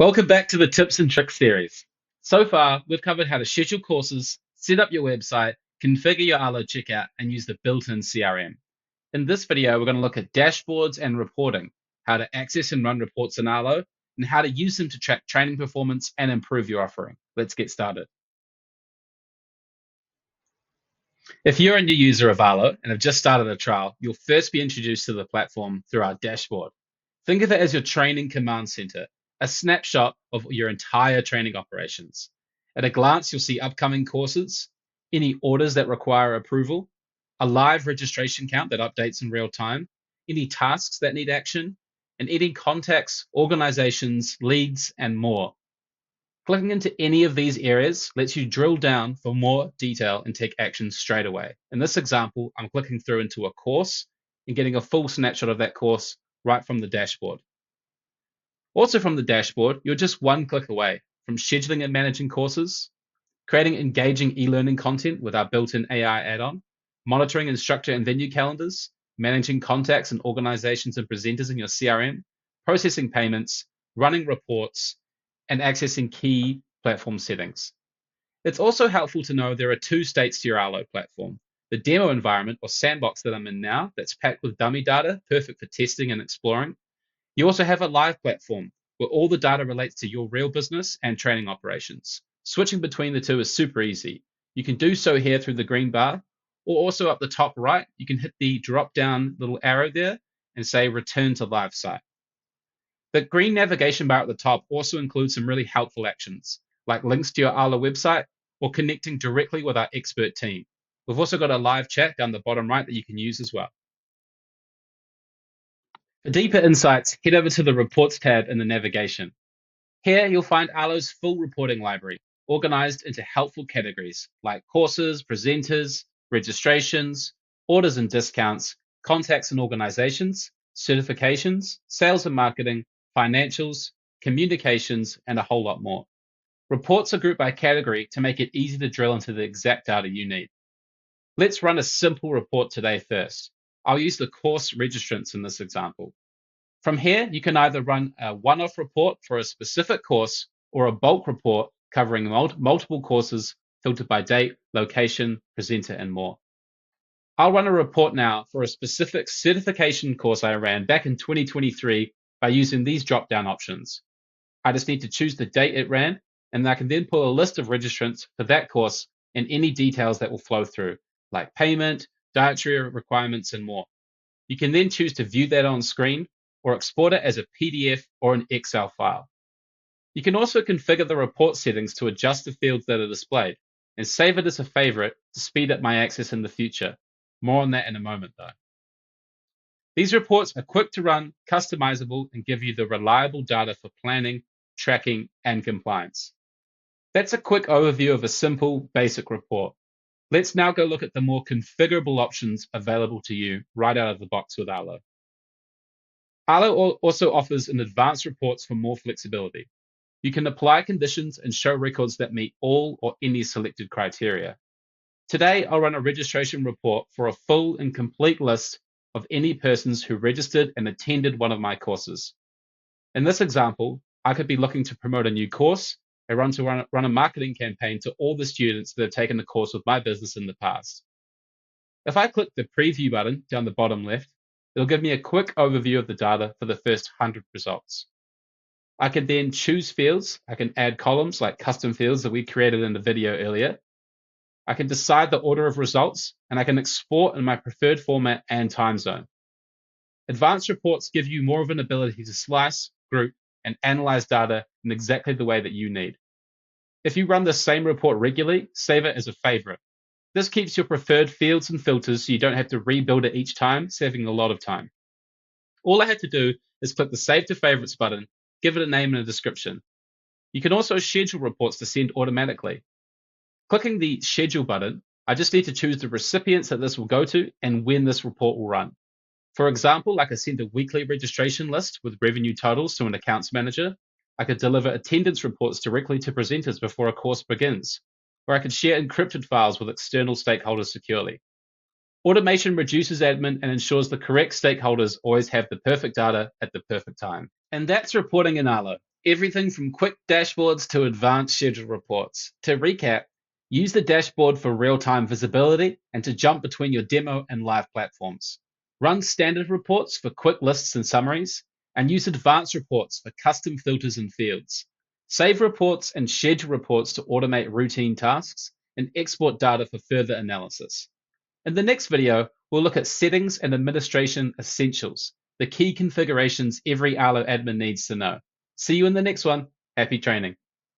Welcome back to the Tips and Tricks series. So far, we've covered how to schedule courses, set up your website, configure your Arlo checkout, and use the built-in CRM. In this video, we're going to look at dashboards and reporting, how to access and run reports in Arlo, and how to use them to track training performance and improve your offering. Let's get started. If you're a new user of Arlo and have just started a trial, you'll first be introduced to the platform through our dashboard. Think of it as your training command center, a snapshot of your entire training operations. At a glance, you'll see upcoming courses, any orders that require approval, a live registration count that updates in real time, any tasks that need action, and any contacts, organizations, leads, and more. Clicking into any of these areas lets you drill down for more detail and take action straight away. In this example, I'm clicking through into a course and getting a full snapshot of that course right from the dashboard. Also from the dashboard, you're just one click away from scheduling and managing courses, creating engaging e-learning content with our built-in AI add-on, monitoring instructor and venue calendars, managing contacts and organizations and presenters in your CRM, processing payments, running reports, and accessing key platform settings. It's also helpful to know there are two states to your Arlo platform. The demo environment or sandbox that I'm in now that's packed with dummy data, perfect for testing and exploring. You also have a live platform where all the data relates to your real business and training operations. Switching between the two is super easy. You can do so here through the green bar, or also up the top right, you can hit the drop down little arrow there and say return to live site. The green navigation bar at the top also includes some really helpful actions, like links to your Arlo website or connecting directly with our expert team. We've also got a live chat down the bottom right that you can use as well. For deeper insights, head over to the Reports tab in the navigation. Here, you'll find Arlo's full reporting library, organized into helpful categories like courses, presenters, registrations, orders and discounts, contacts and organizations, certifications, sales and marketing, financials, communications, and a whole lot more. Reports are grouped by category to make it easy to drill into the exact data you need. Let's run a simple report today first. I'll use the course registrants in this example. From here, you can either run a one-off report for a specific course or a bulk report covering multiple courses filtered by date, location, presenter, and more. I'll run a report now for a specific certification course I ran back in 2023 by using these drop-down options. I just need to choose the date it ran, and I can then pull a list of registrants for that course and any details that will flow through, like payment, dietary requirements, and more. You can then choose to view that on screen or export it as a PDF or an Excel file. You can also configure the report settings to adjust the fields that are displayed and save it as a favorite to speed up my access in the future. More on that in a moment though. These reports are quick to run, customizable, and give you the reliable data for planning, tracking, and compliance. That's a quick overview of a simple, basic report. Let's now go look at the more configurable options available to you right out of the box with Arlo. Arlo also offers an advanced reports for more flexibility. You can apply conditions and show records that meet all or any selected criteria. Today, I'll run a registration report for a full and complete list of any persons who registered and attended one of my courses. In this example, I could be looking to promote a new course and run a marketing campaign to all the students that have taken the course with my business in the past. If I click the preview button down the bottom left, it'll give me a quick overview of the data for the first 100 results. I can then choose fields. I can add columns like custom fields that we created in the video earlier. I can decide the order of results, and I can export in my preferred format and time zone. Advanced reports give you more of an ability to slice, group, and analyze data in exactly the way that you need. If you run the same report regularly, save it as a favorite. This keeps your preferred fields and filters so you don't have to rebuild it each time, saving a lot of time. All I had to do is click the Save to Favorites button, give it a name and a description. You can also schedule reports to send automatically. Clicking the Schedule button, I just need to choose the recipients that this will go to and when this report will run. For example, I could send a weekly registration list with revenue totals to an accounts manager. I could deliver attendance reports directly to presenters before a course begins, or I could share encrypted files with external stakeholders securely. Automation reduces admin and ensures the correct stakeholders always have the perfect data at the perfect time. And that's reporting in Arlo. everything from quick dashboards to advanced schedule reports. To recap, use the dashboard for real-time visibility and to jump between your demo and live platforms. Run standard reports for quick lists and summaries, and use advanced reports for custom filters and fields. Save reports and schedule reports to automate routine tasks and export data for further analysis. In the next video, we'll look at settings and administration essentials, the key configurations every Arlo admin needs to know. See you in the next one. Happy training.